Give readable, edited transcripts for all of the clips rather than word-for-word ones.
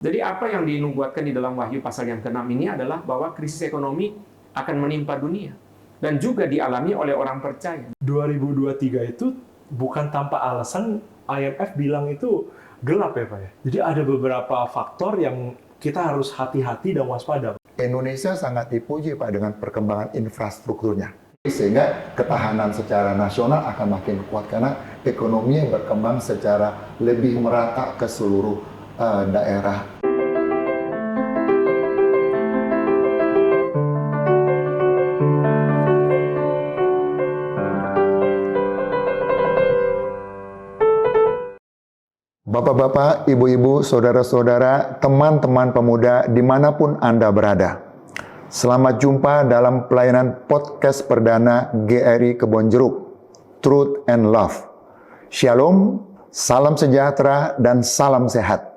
Jadi apa yang dinubuatkan di dalam Wahyu pasal yang ke-6 ini adalah bahwa krisis ekonomi akan menimpa dunia dan juga dialami oleh orang percaya. 2023 itu bukan tanpa alasan IMF bilang itu gelap ya Pak ya. Jadi ada beberapa faktor yang kita harus hati-hati dan waspada. Indonesia sangat dipuji Pak dengan perkembangan infrastrukturnya. Sehingga ketahanan secara nasional akan makin kuat karena ekonomi berkembang secara lebih merata ke seluruh daerah. Bapak-bapak, ibu-ibu, saudara-saudara, teman-teman pemuda dimanapun Anda berada. Selamat jumpa dalam pelayanan podcast perdana GRI Kebonjeruk, Truth and Love. Shalom, salam sejahtera, dan salam sehat.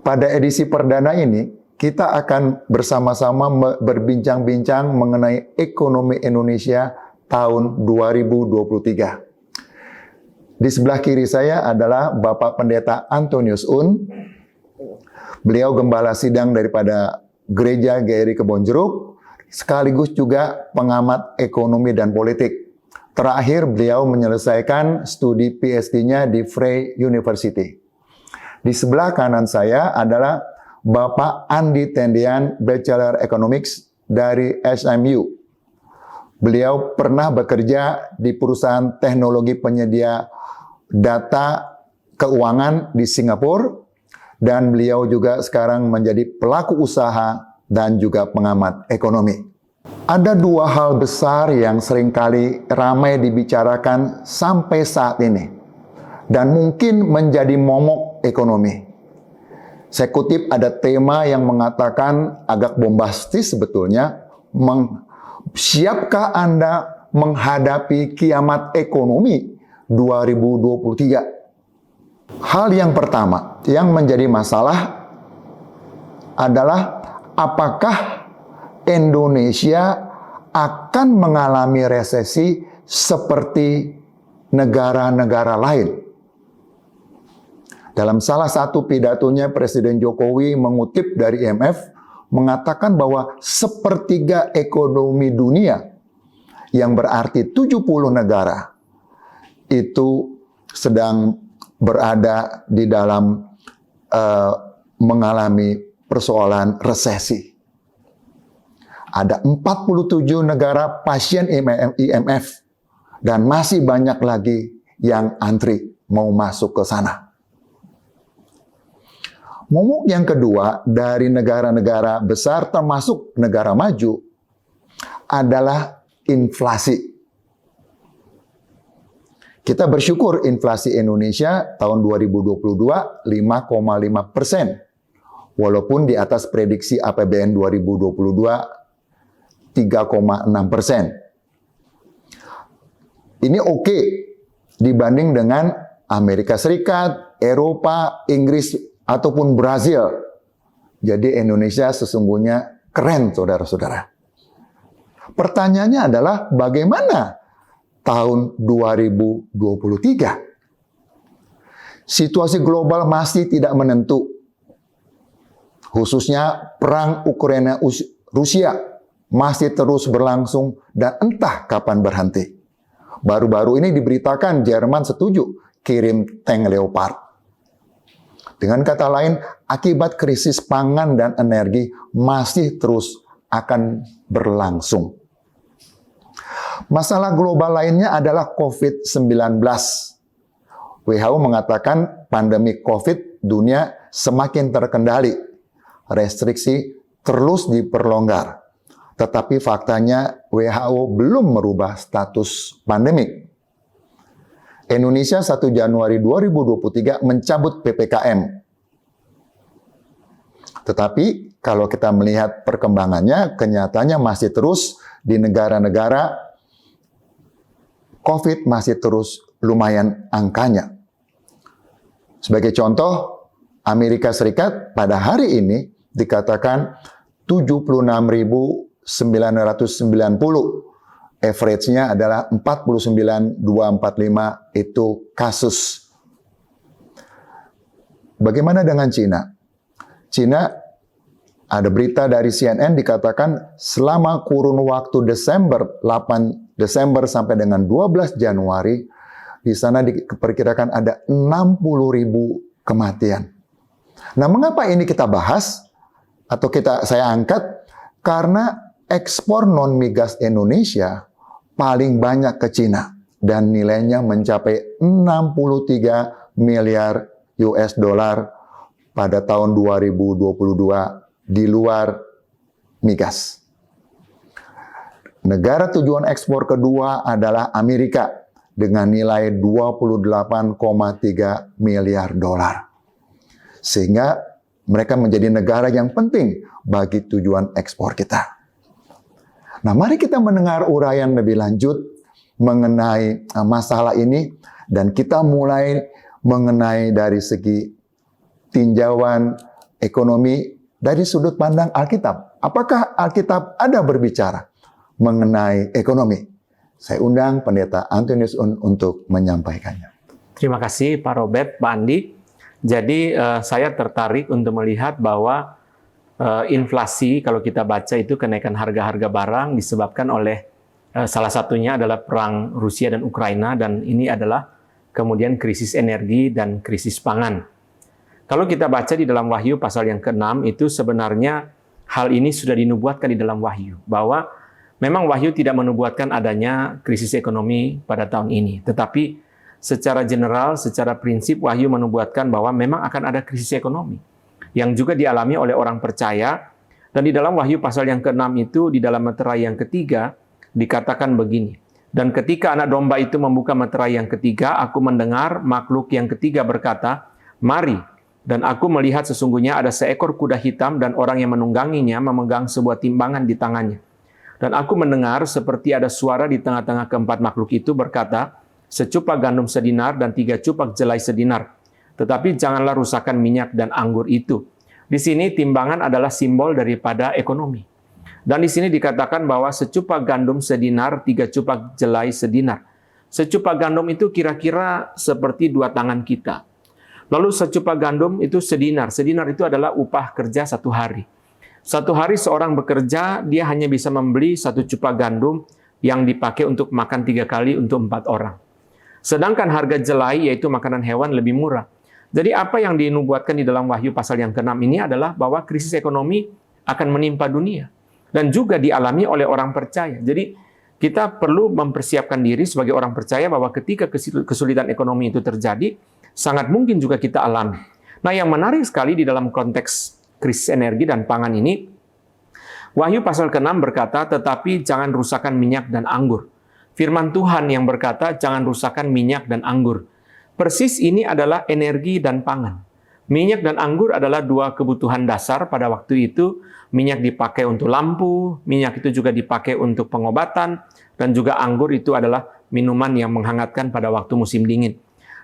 Pada edisi perdana ini, kita akan bersama-sama berbincang-bincang mengenai ekonomi Indonesia tahun 2023. Di sebelah kiri saya adalah Bapak Pendeta Antonius Un. Beliau gembala sidang daripada Gereja GRI Kebonjeruk, sekaligus juga pengamat ekonomi dan politik. Terakhir, beliau menyelesaikan studi PhD-nya di Free University. Di sebelah kanan saya adalah Bapak Andi Tendian, Bachelor Economics dari SMU. Beliau pernah bekerja di perusahaan teknologi penyedia data keuangan di Singapura, dan beliau juga sekarang menjadi pelaku usaha dan juga pengamat ekonomi. Ada dua hal besar yang seringkali ramai dibicarakan sampai saat ini, dan mungkin menjadi momok ekonomi. Saya kutip ada tema yang mengatakan agak bombastis sebetulnya, siapkah Anda menghadapi kiamat ekonomi 2023? Hal yang pertama yang menjadi masalah adalah apakah Indonesia akan mengalami resesi seperti negara-negara lain. Dalam salah satu pidatonya, Presiden Jokowi mengutip dari IMF, mengatakan bahwa sepertiga ekonomi dunia, yang berarti 70 negara, itu sedang berada di dalam mengalami persoalan resesi. Ada 47 negara pasien IMF, dan masih banyak lagi yang antri mau masuk ke sana. Momok yang kedua dari negara-negara besar termasuk negara maju adalah inflasi. Kita bersyukur inflasi Indonesia tahun 2022 5,5%. Walaupun di atas prediksi APBN 2022 3,6%. Ini oke dibanding dengan Amerika Serikat, Eropa, Inggris, ataupun Brazil. Jadi Indonesia sesungguhnya keren, saudara-saudara. Pertanyaannya adalah bagaimana tahun 2023? Situasi global masih tidak menentu. Khususnya perang Ukraina-Rusia masih terus berlangsung dan entah kapan berhenti. Baru-baru ini diberitakan Jerman setuju kirim tank Leopard. Dengan kata lain, akibat krisis pangan dan energi masih terus akan berlangsung. Masalah global lainnya adalah COVID-19. WHO mengatakan pandemi COVID dunia semakin terkendali. Restriksi terus diperlonggar. Tetapi faktanya WHO belum merubah status pandemik. Indonesia 1 Januari 2023 mencabut PPKM. Tetapi kalau kita melihat perkembangannya, kenyataannya masih terus di negara-negara COVID masih terus lumayan angkanya. Sebagai contoh, Amerika Serikat pada hari ini dikatakan 76.990. Average-nya adalah 49.245 itu kasus. Bagaimana dengan Cina? Cina, ada berita dari CNN dikatakan selama kurun waktu Desember, 8 Desember sampai dengan 12 Januari, di sana diperkirakan ada 60.000 kematian. Nah, mengapa ini kita bahas atau saya angkat? Karena ekspor non-migas Indonesia paling banyak ke Cina dan nilainya mencapai 63 miliar US dollar pada tahun 2022 di luar migas. Negara tujuan ekspor kedua adalah Amerika dengan nilai 28,3 miliar dolar. Sehingga mereka menjadi negara yang penting bagi tujuan ekspor kita. Nah, mari kita mendengar uraian lebih lanjut mengenai masalah ini dan kita mulai mengenai dari segi tinjauan ekonomi dari sudut pandang Alkitab. Apakah Alkitab ada berbicara mengenai ekonomi? Saya undang Pendeta Antonius untuk menyampaikannya. Terima kasih Pak Robert, Pak Andi. Jadi saya tertarik untuk melihat bahwa inflasi kalau kita baca itu kenaikan harga-harga barang disebabkan oleh salah satunya adalah perang Rusia dan Ukraina, dan ini adalah kemudian krisis energi dan krisis pangan. Kalau kita baca di dalam Wahyu pasal yang ke-6 itu sebenarnya hal ini sudah dinubuatkan di dalam Wahyu, bahwa memang Wahyu tidak menubuatkan adanya krisis ekonomi pada tahun ini, tetapi secara general, secara prinsip Wahyu menubuatkan bahwa memang akan ada krisis ekonomi yang juga dialami oleh orang percaya. Dan di dalam Wahyu pasal yang ke-6 itu, di dalam meterai yang ketiga, dikatakan begini, dan ketika anak domba itu membuka meterai yang ketiga, aku mendengar makhluk yang ketiga berkata, mari. Dan aku melihat sesungguhnya ada seekor kuda hitam dan orang yang menungganginya memegang sebuah timbangan di tangannya. Dan aku mendengar seperti ada suara di tengah-tengah keempat makhluk itu berkata, secupak gandum sedinar dan 3 cupak jelai sedinar. Tetapi janganlah rusakkan minyak dan anggur itu. Di sini timbangan adalah simbol daripada ekonomi. Dan di sini dikatakan bahwa secupak gandum sedinar, 3 cupak jelai sedinar. Secupak gandum itu kira-kira seperti 2 tangan kita. Lalu secupak gandum itu sedinar. Sedinar itu adalah upah kerja 1 hari. 1 hari seorang bekerja, dia hanya bisa membeli 1 cupak gandum yang dipakai untuk makan 3 kali untuk 4 orang. Sedangkan harga jelai, yaitu makanan hewan, lebih murah. Jadi apa yang dinubuatkan di dalam Wahyu pasal yang ke-6 ini adalah bahwa krisis ekonomi akan menimpa dunia. Dan juga dialami oleh orang percaya. Jadi kita perlu mempersiapkan diri sebagai orang percaya bahwa ketika kesulitan ekonomi itu terjadi, sangat mungkin juga kita alami. Nah, yang menarik sekali di dalam konteks krisis energi dan pangan ini, Wahyu pasal ke-6 berkata, tetapi jangan rusakkan minyak dan anggur. Firman Tuhan yang berkata, jangan rusakkan minyak dan anggur. Persis ini adalah energi dan pangan. Minyak dan anggur adalah 2 kebutuhan dasar pada waktu itu. Minyak dipakai untuk lampu, minyak itu juga dipakai untuk pengobatan, dan juga anggur itu adalah minuman yang menghangatkan pada waktu musim dingin.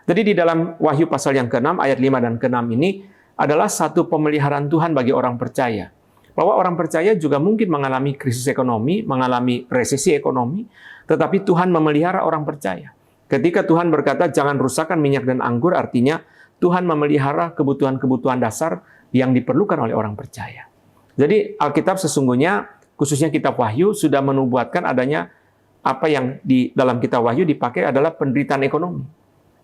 Jadi di dalam Wahyu pasal yang ke-6, ayat 5 dan ke-6 ini adalah satu pemeliharaan Tuhan bagi orang percaya. Bahwa orang percaya juga mungkin mengalami krisis ekonomi, mengalami resesi ekonomi, tetapi Tuhan memelihara orang percaya. Ketika Tuhan berkata, jangan rusakkan minyak dan anggur, artinya Tuhan memelihara kebutuhan-kebutuhan dasar yang diperlukan oleh orang percaya. Jadi Alkitab sesungguhnya, khususnya kitab Wahyu, sudah menubuatkan adanya apa yang di dalam kitab Wahyu dipakai adalah penderitaan ekonomi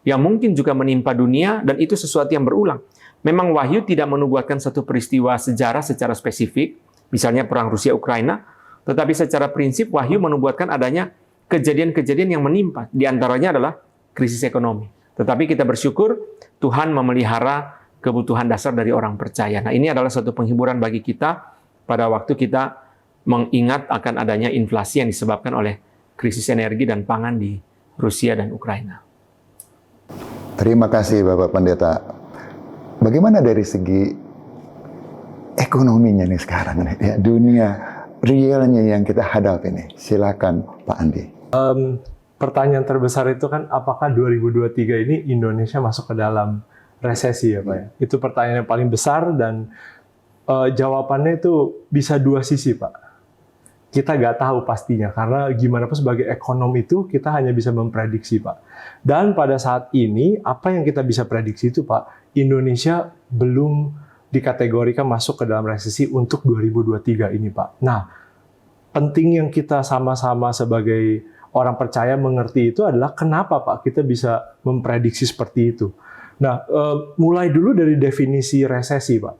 yang mungkin juga menimpa dunia, dan itu sesuatu yang berulang. Memang Wahyu tidak menubuatkan satu peristiwa sejarah secara spesifik, misalnya perang Rusia-Ukraina, tetapi secara prinsip Wahyu menubuatkan adanya kejadian-kejadian yang menimpa, di antaranya adalah krisis ekonomi. Tetapi kita bersyukur Tuhan memelihara kebutuhan dasar dari orang percaya. Nah, ini adalah suatu penghiburan bagi kita pada waktu kita mengingat akan adanya inflasi yang disebabkan oleh krisis energi dan pangan di Rusia dan Ukraina. Terima kasih Bapak Pendeta. Bagaimana dari segi ekonominya nih sekarang nih, ya, dunia realnya yang kita hadapi nih? Silakan Pak Andi. Pertanyaan terbesar itu kan, apakah 2023 ini Indonesia masuk ke dalam resesi ya Pak? Ya? Itu pertanyaan yang paling besar, dan jawabannya itu bisa 2 sisi Pak. Kita nggak tahu pastinya, karena gimana pun sebagai ekonom itu kita hanya bisa memprediksi Pak. Dan pada saat ini, apa yang kita bisa prediksi itu Pak, Indonesia belum dikategorikan masuk ke dalam resesi untuk 2023 ini, Pak. Nah, penting yang kita sama-sama sebagai orang percaya mengerti itu adalah kenapa, Pak, kita bisa memprediksi seperti itu. Nah, mulai dulu dari definisi resesi, Pak.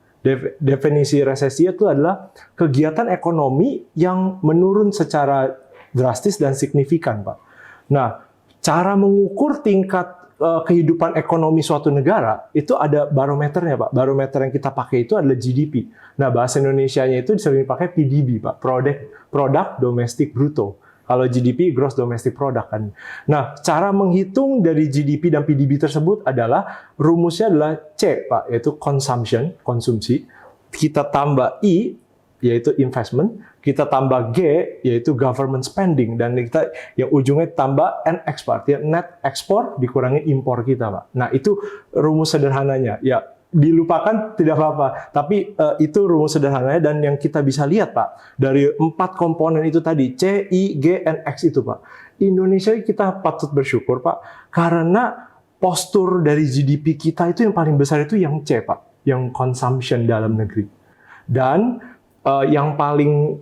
Definisi resesi itu adalah kegiatan ekonomi yang menurun secara drastis dan signifikan, Pak. Nah, cara mengukur tingkat kehidupan ekonomi suatu negara itu ada barometernya, Pak. Barometer yang kita pakai itu adalah GDP. Nah, bahasa Indonesianya itu sering dipakai PDB, Pak. Product Domestic Bruto. Kalau GDP, Gross Domestic Product kan. Nah, cara menghitung dari GDP dan PDB tersebut adalah rumusnya adalah C, Pak, yaitu consumption, konsumsi. Kita tambah I, yaitu investment, kita tambah G, yaitu government spending, dan kita yang ujungnya tambah NX, Pak, artinya net ekspor dikurangi impor kita, Pak. Nah, itu rumus sederhananya. Ya, dilupakan tidak apa-apa, tapi itu rumus sederhananya, dan yang kita bisa lihat, Pak, dari 4 komponen itu tadi, C, I, G, NX itu, Pak. Indonesia kita patut bersyukur, Pak, karena postur dari GDP kita itu yang paling besar itu yang C, Pak, yang consumption dalam negeri. Dan yang paling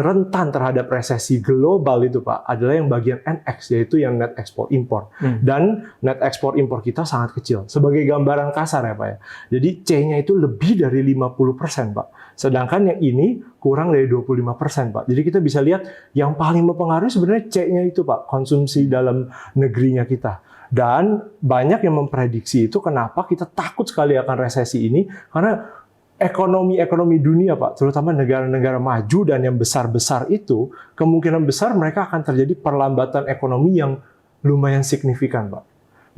rentan terhadap resesi global itu, Pak, adalah yang bagian NX, yaitu yang net ekspor impor. Dan net ekspor impor kita sangat kecil. Sebagai gambaran kasar ya, Pak ya. Jadi C-nya itu lebih dari 50%, Pak. Sedangkan yang ini kurang dari 25%, Pak. Jadi kita bisa lihat yang paling mempengaruhi sebenarnya C-nya itu, Pak, konsumsi dalam negerinya kita. Dan banyak yang memprediksi itu kenapa kita takut sekali akan resesi ini, karena ekonomi dunia, Pak, terutama negara-negara maju dan yang besar-besar itu, kemungkinan besar mereka akan terjadi perlambatan ekonomi yang lumayan signifikan, Pak.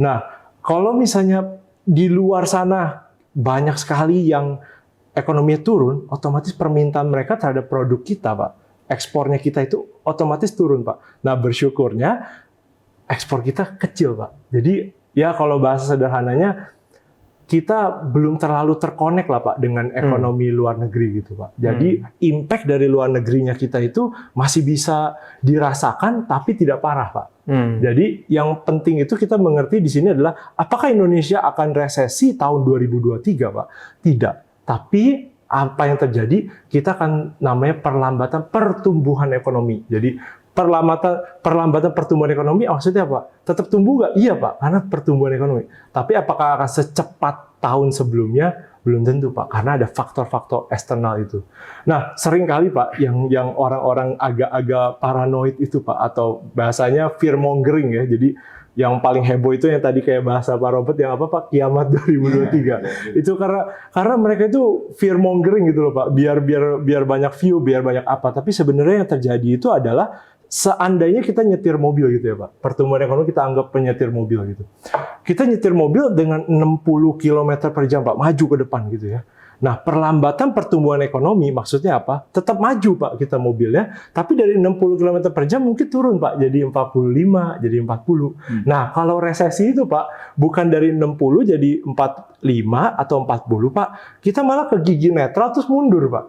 Nah, kalau misalnya di luar sana banyak sekali yang ekonominya turun, otomatis permintaan mereka terhadap produk kita, Pak, ekspornya kita itu otomatis turun, Pak. Nah, bersyukurnya ekspor kita kecil, Pak. Jadi, ya kalau bahasa sederhananya, kita belum terlalu terkonek lah, Pak, dengan ekonomi luar negeri gitu, Pak. Jadi impact dari luar negerinya kita itu masih bisa dirasakan tapi tidak parah, Pak. Jadi yang penting itu kita mengerti di sini adalah apakah Indonesia akan resesi tahun 2023, Pak? Tidak. Tapi apa yang terjadi, kita akan namanya perlambatan pertumbuhan ekonomi. Jadi perlambatan pertumbuhan ekonomi maksudnya apa? Tetap tumbuh nggak? Iya, Pak, karena pertumbuhan ekonomi. Tapi apakah akan secepat tahun sebelumnya? Belum tentu, Pak, karena ada faktor-faktor eksternal itu. Nah, seringkali, Pak, yang orang-orang agak-agak paranoid itu, Pak, atau bahasanya fear mongering ya. Jadi yang paling heboh itu yang tadi kayak bahasa Pak Robert yang apa, Pak, kiamat 2023. Itu karena mereka itu fear mongering gitu loh, Pak. Biar banyak view, biar banyak apa. Tapi sebenarnya yang terjadi itu adalah seandainya kita nyetir mobil gitu ya, Pak. Pertumbuhan ekonomi kita anggap penyetir mobil gitu. Kita nyetir mobil dengan 60 km per jam, Pak, maju ke depan gitu ya. Nah, perlambatan pertumbuhan ekonomi maksudnya apa? Tetap maju, Pak, kita mobilnya, tapi dari 60 km per jam mungkin turun, Pak, jadi 45, jadi 40. Nah, kalau resesi itu, Pak, bukan dari 60 jadi 45 atau 40, Pak, kita malah ke gigi netral terus mundur, Pak.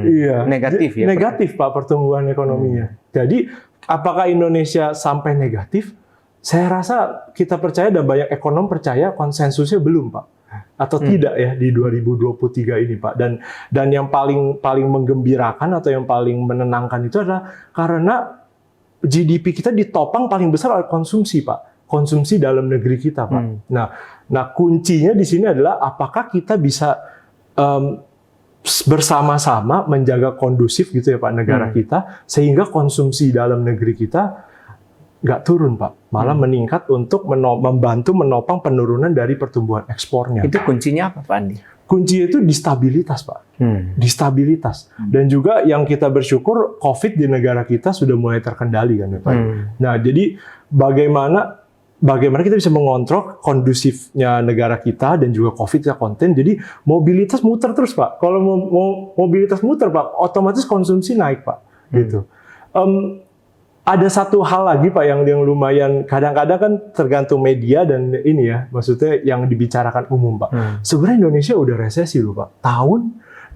Iya. Negatif ya? Negatif, Pak, pertumbuhan ekonominya. Jadi, apakah Indonesia sampai negatif? Saya rasa kita percaya dan banyak ekonom percaya konsensusnya belum, Pak. Atau tidak ya di 2023 ini, Pak. Dan yang paling menggembirakan atau yang paling menenangkan itu adalah karena GDP kita ditopang paling besar oleh konsumsi, Pak. Konsumsi dalam negeri kita, Pak. Nah, kuncinya di sini adalah apakah kita bisa bersama-sama menjaga kondusif gitu ya, Pak, negara kita, sehingga konsumsi dalam negeri kita nggak turun, Pak, malah meningkat untuk membantu menopang penurunan dari pertumbuhan ekspornya. Itu kuncinya apa, Pak Andi? Kuncinya itu di stabilitas, Pak. Di stabilitas. Dan juga yang kita bersyukur, COVID di negara kita sudah mulai terkendali, kan, Pak. Nah, jadi bagaimana kita bisa mengontrol kondusifnya negara kita dan juga COVID kita konten. Jadi mobilitas muter terus, Pak. Kalau mau mobilitas muter, Pak, otomatis konsumsi naik, Pak. Gitu. Ada satu hal lagi, Pak, yang lumayan kadang-kadang kan tergantung media dan ini ya, maksudnya yang dibicarakan umum, Pak. Sebenarnya Indonesia udah resesi loh, Pak. Tahun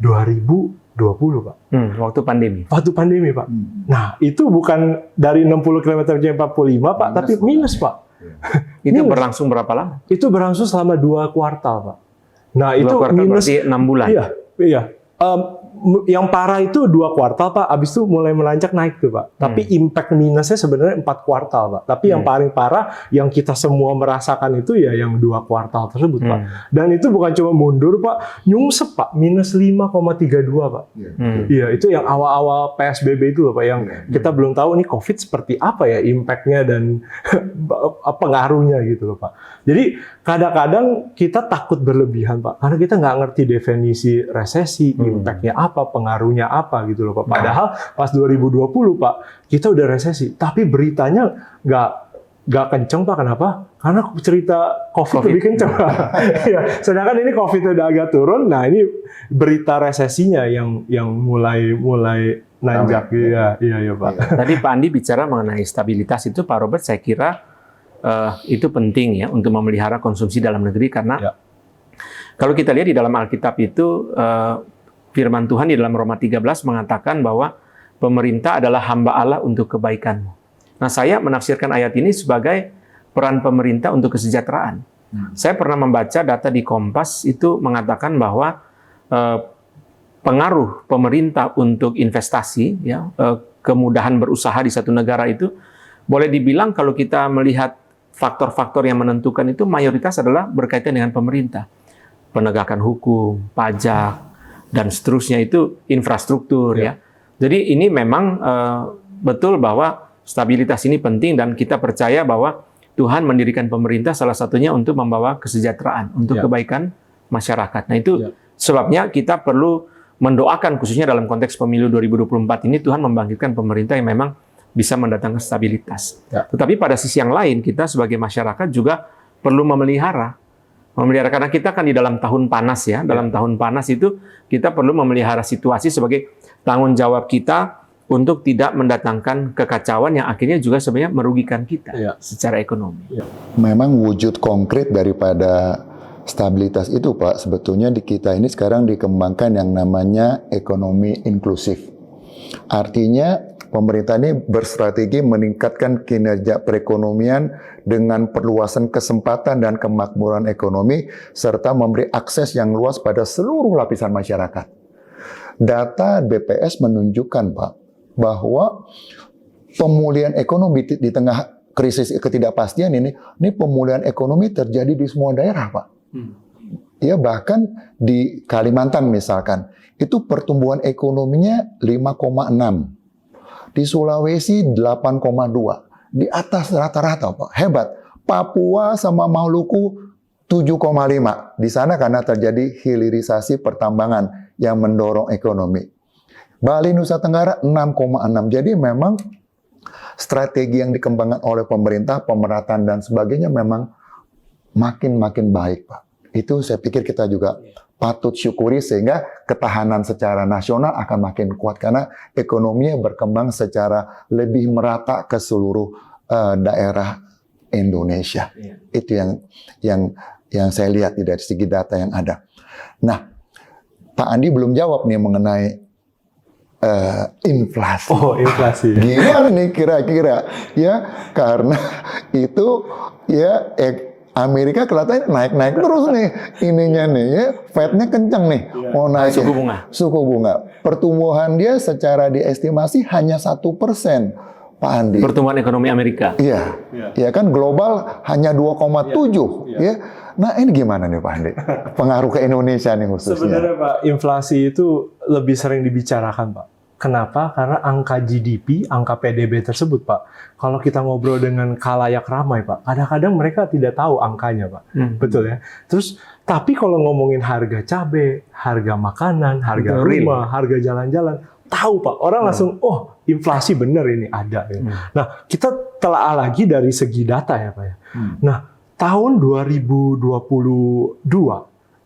2020, Pak. Waktu pandemi. Waktu pandemi, Pak. Nah, itu bukan dari 60 km jadi 45, Pak, tapi minus, Pak. Itu berlangsung berapa lama? Itu berlangsung selama 2 kuartal, Pak. Nah, itu Dua kuartal minus berarti 6 bulan. Iya, iya. Yang parah itu 2 kuartal, Pak. Abis itu mulai melanjak naik tuh, Pak. Tapi impact minusnya sebenarnya 4 kuartal, Pak. Tapi yang paling parah, yang kita semua merasakan itu ya yang 2 kuartal tersebut, Pak. Dan itu bukan cuma mundur, Pak. Nyungsep, Pak. Minus 5,32, Pak. Iya, itu yang awal-awal PSBB itu loh, Pak. Yang kita belum tahu nih COVID seperti apa ya impact-nya dan pengaruhnya gitu loh, Pak. Jadi kadang-kadang kita takut berlebihan, Pak. Karena kita nggak ngerti definisi resesi, impact-nya apa, pengaruhnya apa gitu loh, Pak. Padahal pas 2020, Pak, kita udah resesi. Tapi beritanya nggak kenceng, Pak. Kenapa? Karena cerita COVID. Lebih kenceng, Pak. Ya, sedangkan ini COVID udah agak turun. Nah, ini berita resesinya yang mulai nanjak. Iya, Pak. Tadi Pak Andi bicara mengenai stabilitas itu, Pak Robert, saya kira itu penting ya untuk memelihara konsumsi dalam negeri karena kalau kita lihat di dalam Alkitab itu firman Tuhan di dalam Roma 13 mengatakan bahwa pemerintah adalah hamba Allah untuk kebaikanmu. Nah, saya menafsirkan ayat ini sebagai peran pemerintah untuk kesejahteraan. Saya pernah membaca data di Kompas itu mengatakan bahwa pengaruh pemerintah untuk investasi, ya, kemudahan berusaha di satu negara itu boleh dibilang kalau kita melihat faktor-faktor yang menentukan itu mayoritas adalah berkaitan dengan pemerintah. Penegakan hukum, pajak, dan seterusnya itu infrastruktur ya. Jadi ini memang betul bahwa stabilitas ini penting dan kita percaya bahwa Tuhan mendirikan pemerintah salah satunya untuk membawa kesejahteraan, untuk kebaikan masyarakat. Nah itu sebabnya kita perlu mendoakan khususnya dalam konteks pemilu 2024 ini Tuhan membangkitkan pemerintah yang memang bisa mendatangkan stabilitas. Tetapi pada sisi yang lain kita sebagai masyarakat juga perlu memelihara karena kita kan di dalam tahun panas ya. Dalam tahun panas itu kita perlu memelihara situasi sebagai tanggung jawab kita untuk tidak mendatangkan kekacauan yang akhirnya juga sebenarnya merugikan kita secara ekonomi. Memang wujud konkret daripada stabilitas itu, Pak, sebetulnya di kita ini sekarang dikembangkan yang namanya ekonomi inklusif. Artinya pemerintah ini berstrategi meningkatkan kinerja perekonomian dengan perluasan kesempatan dan kemakmuran ekonomi serta memberi akses yang luas pada seluruh lapisan masyarakat. Data BPS menunjukkan, Pak, bahwa pemulihan ekonomi di tengah krisis ketidakpastian ini pemulihan ekonomi terjadi di semua daerah, Pak. Ya, bahkan di Kalimantan misalkan, itu pertumbuhan ekonominya 5,6. Di Sulawesi 8,2. Di atas rata-rata, Pak. Hebat. Papua sama Maluku 7,5. Di sana karena terjadi hilirisasi pertambangan yang mendorong ekonomi. Bali Nusa Tenggara 6,6. Jadi memang strategi yang dikembangkan oleh pemerintah, pemerataan dan sebagainya memang makin baik, Pak. Itu saya pikir kita juga patut syukuri sehingga ketahanan secara nasional akan makin kuat karena ekonominya berkembang secara lebih merata ke seluruh daerah Indonesia. Itu yang saya lihat dari segi data yang ada. Nah, Pak Andi belum jawab nih mengenai inflasi. Oh, inflasi. Gimana nih kira-kira? Ya, karena itu ya Amerika kelihatannya naik terus nih ininya nih ya, Fed-nya kencang nih mau naik suku bunga. Pertumbuhan dia secara diestimasi hanya 1%, Pak Andi. Pertumbuhan ekonomi Amerika. Iya, ya kan global hanya 2,7 ya. Nah ini gimana nih Pak Andi? Pengaruh ke Indonesia nih khususnya. Sebenarnya Pak, inflasi itu lebih sering dibicarakan, Pak. Kenapa? Karena angka GDP, angka PDB tersebut, Pak. Kalau kita ngobrol dengan khalayak ramai, Pak, kadang-kadang mereka tidak tahu angkanya, Pak. Betul ya? Terus, tapi kalau ngomongin harga cabai, harga makanan, harga rumah, harga jalan-jalan, tahu, Pak. Orang langsung, oh, inflasi benar ini ada. Ya. Nah, kita telaah lagi dari segi data ya, Pak. Ya. Nah, tahun 2022,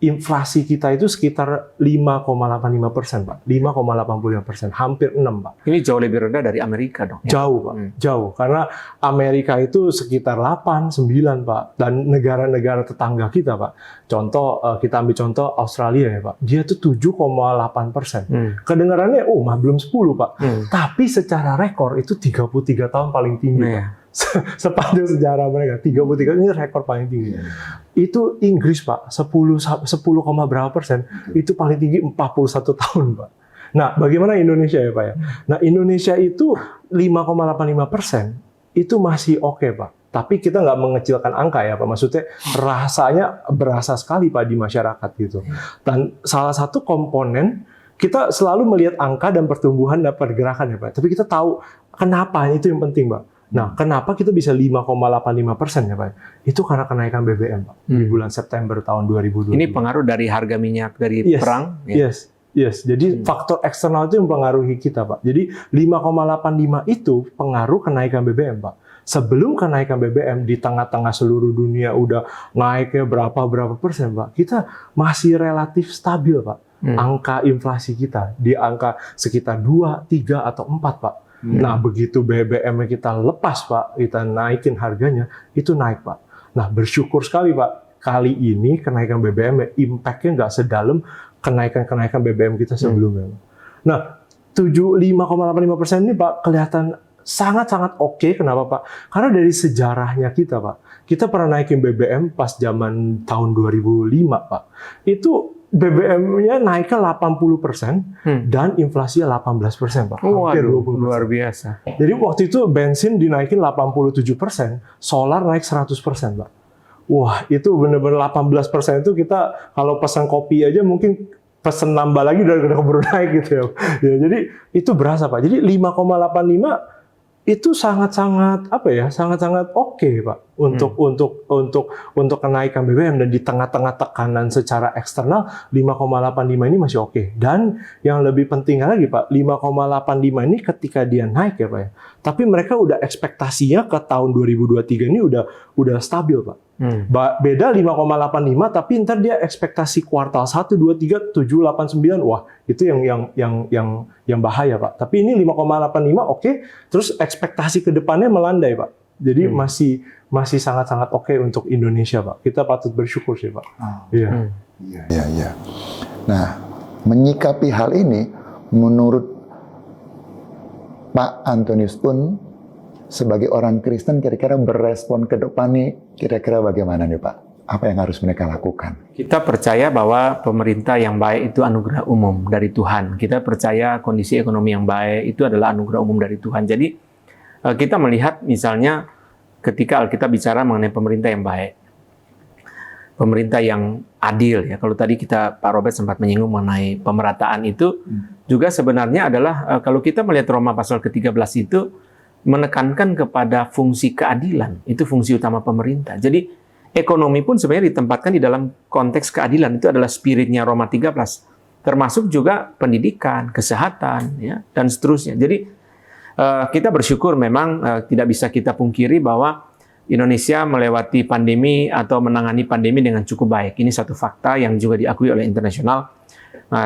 inflasi kita itu sekitar 5,85%, Pak. 5,85%, hampir 6, Pak. Ini jauh lebih rendah dari Amerika dong. Jauh, Pak. Jauh. Karena Amerika itu sekitar 8, 9, Pak. Dan negara-negara tetangga kita, Pak. Contoh, kita ambil contoh Australia ya, Pak. Dia itu 7,8%. Kedengarannya, belum 10, Pak. Tapi secara rekor itu 33 tahun paling tinggi, Pak. Sepanjang sejarah mereka, 33 ini rekor paling tinggi. Itu Inggris Pak, 10 berapa persen, itu paling tinggi 41 tahun Pak. Nah, bagaimana Indonesia ya Pak ya? Nah, Indonesia itu 5,85% itu masih oke Pak. Tapi kita nggak mengecilkan angka ya Pak. Maksudnya rasanya berasa sekali Pak di masyarakat gitu. Dan salah satu komponen kita selalu melihat angka dan pertumbuhan dan pergerakan ya Pak. Tapi kita tahu kenapa, itu yang penting Pak. Nah, kenapa kita bisa 5,85% ya Pak? Itu karena kenaikan BBM Pak di bulan September tahun 2020. Ini pengaruh dari harga minyak dari perang. Ya? Yes. Jadi faktor eksternal itu yang mempengaruhi kita Pak. Jadi 5,85 itu pengaruh kenaikan BBM Pak. Sebelum kenaikan BBM di tengah-tengah seluruh dunia udah naiknya berapa persen Pak, kita masih relatif stabil Pak. Angka inflasi kita di angka sekitar 2, 3, atau 4 Pak. Nah, begitu BBM kita lepas Pak, kita naikin harganya, itu naik Pak. Nah, bersyukur sekali Pak, kali ini kenaikan BBM impact-nya nggak sedalam kenaikan BBM kita sebelumnya. Nah, 5,85% ini Pak kelihatan sangat-sangat oke. Kenapa Pak? Karena dari sejarahnya kita Pak, kita pernah naikin BBM pas zaman tahun 2005 Pak. Itu BBM-nya naiknya 80% dan inflasinya 18% Pak. Hampir 20%. Luar biasa. Jadi waktu itu bensin dinaikin 87%, solar naik 100% Pak. Wah, itu benar-benar 18% itu kita kalau pesan kopi aja mungkin pesan nambah lagi udah keburu naik gitu ya. Jadi itu berasa Pak. Jadi 5,85 itu sangat-sangat oke Pak untuk kenaikan BBM, dan di tengah-tengah tekanan secara eksternal 5,85 ini masih oke. Dan yang lebih penting lagi Pak, 5,85 ini ketika dia naik ya Pak ya. Tapi mereka udah ekspektasinya ke tahun 2023 ini udah stabil Pak. Beda 5,85 tapi ntar dia ekspektasi kuartal 1, 2, 3, 7, 8, 9. Wah, itu yang bahaya Pak. Tapi ini 5,85 oke, terus ekspektasi ke depannya melandai Pak. Jadi masih sangat-sangat oke untuk Indonesia Pak. Kita patut bersyukur sih Pak. Iya. Iya. Nah, menyikapi hal ini menurut Pak Antonius pun sebagai orang Kristen kira-kira berespon ke depan nih kira-kira bagaimana nih Pak? Apa yang harus mereka lakukan? Kita percaya bahwa pemerintah yang baik itu anugerah umum dari Tuhan. Kita percaya kondisi ekonomi yang baik itu adalah anugerah umum dari Tuhan. Jadi kita melihat misalnya ketika Alkitab bicara mengenai pemerintah yang baik, pemerintah yang adil ya. Kalau tadi Pak Robert sempat menyinggung mengenai pemerataan itu juga sebenarnya adalah kalau kita melihat Roma pasal ke-13 itu menekankan kepada fungsi keadilan, itu fungsi utama pemerintah. Jadi ekonomi pun sebenarnya ditempatkan di dalam konteks keadilan, itu adalah spiritnya Roma 13. Termasuk juga pendidikan, kesehatan, ya, dan seterusnya. Jadi kita bersyukur memang tidak bisa kita pungkiri bahwa Indonesia melewati pandemi atau menangani pandemi dengan cukup baik. Ini satu fakta yang juga diakui oleh internasional.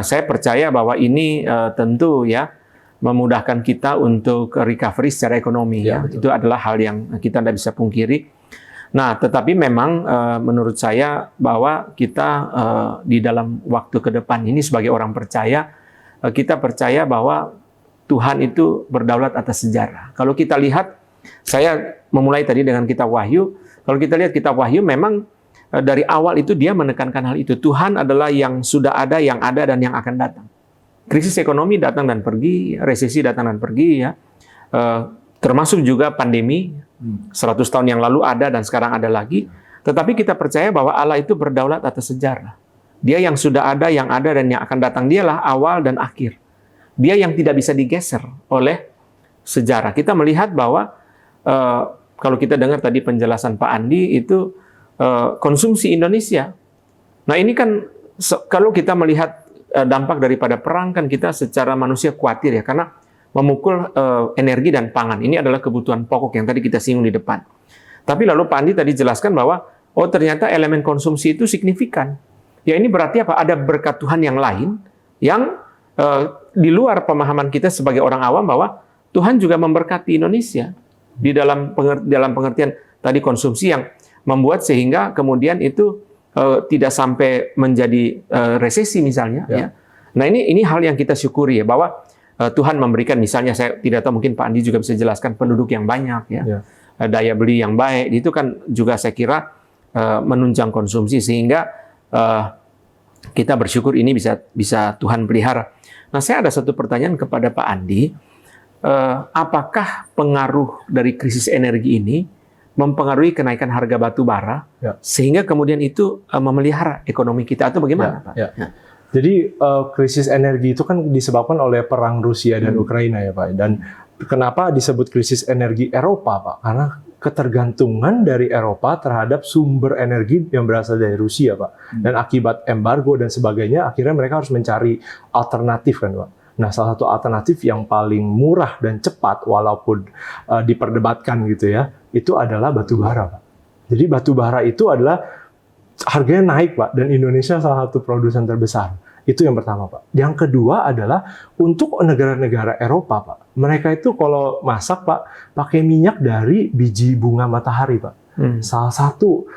Saya percaya bahwa ini tentu ya memudahkan kita untuk recovery secara ekonomi ya. Itu adalah hal yang kita tidak bisa pungkiri. Nah, tetapi memang menurut saya bahwa kita di dalam waktu ke depan ini sebagai orang percaya, kita percaya bahwa Tuhan itu berdaulat atas sejarah. Kalau kita lihat, saya memulai tadi dengan kitab Wahyu. Kalau kita lihat kitab Wahyu memang dari awal itu dia menekankan hal itu. Tuhan adalah yang sudah ada, yang ada, dan yang akan datang. Krisis ekonomi datang dan pergi, resesi datang dan pergi ya. Termasuk juga pandemi, 100 tahun yang lalu ada dan sekarang ada lagi. Tetapi kita percaya bahwa Allah itu berdaulat atas sejarah. Dia yang sudah ada, yang ada, dan yang akan datang. Dialah awal dan akhir. Dia yang tidak bisa digeser oleh sejarah. Kita melihat bahwa kalau kita dengar tadi penjelasan Pak Andi itu konsumsi Indonesia. Nah ini kan kalau kita melihat dampak daripada perang kan kita secara manusia khawatir ya, karena memukul energi dan pangan. Ini adalah kebutuhan pokok yang tadi kita singgung di depan. Tapi lalu Pak Andi tadi jelaskan bahwa ternyata elemen konsumsi itu signifikan. Ya ini berarti apa? Ada berkat Tuhan yang lain yang di luar pemahaman kita sebagai orang awam bahwa Tuhan juga memberkati Indonesia di dalam pengertian tadi konsumsi yang membuat sehingga kemudian itu tidak sampai menjadi resesi misalnya. Ya. Nah ini hal yang kita syukuri ya, bahwa Tuhan memberikan misalnya, saya tidak tahu mungkin Pak Andi juga bisa jelaskan, penduduk yang banyak ya, daya beli yang baik, itu kan juga saya kira menunjang konsumsi, sehingga kita bersyukur ini bisa Tuhan pelihara. Nah, saya ada satu pertanyaan kepada Pak Andi. Apakah pengaruh dari krisis energi ini mempengaruhi kenaikan harga batu bara, sehingga kemudian itu memelihara ekonomi kita, atau bagaimana, Pak? Jadi krisis energi itu kan disebabkan oleh perang Rusia dan Ukraina ya Pak. Dan kenapa disebut krisis energi Eropa Pak? Karena ketergantungan dari Eropa terhadap sumber energi yang berasal dari Rusia Pak. Dan akibat embargo dan sebagainya, akhirnya mereka harus mencari alternatif kan Pak. Nah, salah satu alternatif yang paling murah dan cepat walaupun diperdebatkan gitu ya, itu adalah batu bara Pak. Jadi batu bara itu adalah harganya naik Pak, dan Indonesia salah satu produsen terbesar. Itu yang pertama Pak. Yang kedua adalah untuk negara-negara Eropa Pak. Mereka itu kalau masak Pak, pakai minyak dari biji bunga matahari Pak. Salah satu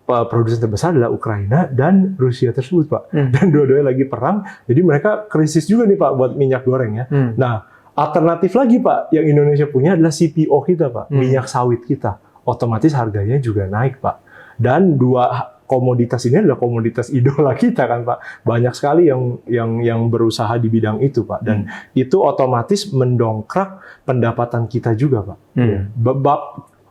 produsen terbesar adalah Ukraina dan Rusia tersebut Pak. Dan dua-duanya lagi perang, jadi mereka krisis juga nih Pak buat minyak goreng ya. Nah, alternatif lagi Pak yang Indonesia punya adalah CPO kita Pak, minyak sawit kita. Otomatis harganya juga naik Pak. Dan dua komoditas ini adalah komoditas idola kita kan Pak. Banyak sekali yang berusaha di bidang itu Pak. Dan itu otomatis mendongkrak pendapatan kita juga Pak.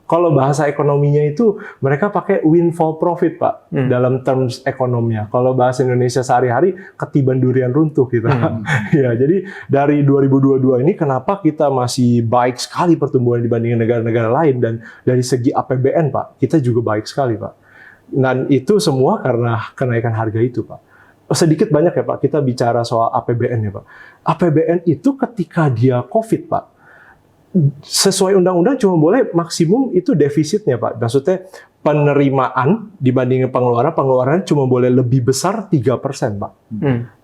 Kalau bahasa ekonominya itu mereka pakai windfall profit Pak dalam terms ekonominya. Kalau bahasa Indonesia sehari-hari ketiban durian runtuh kita. Ya, jadi dari 2022 ini kenapa kita masih baik sekali pertumbuhan dibandingkan negara-negara lain, dan dari segi APBN Pak, kita juga baik sekali Pak. Dan itu semua karena kenaikan harga itu Pak. Sedikit banyak ya Pak kita bicara soal APBN ya Pak. APBN itu ketika dia COVID Pak, sesuai undang-undang cuma boleh maksimum itu defisitnya Pak. Maksudnya penerimaan dibandingkan pengeluaran cuma boleh lebih besar 3% Pak.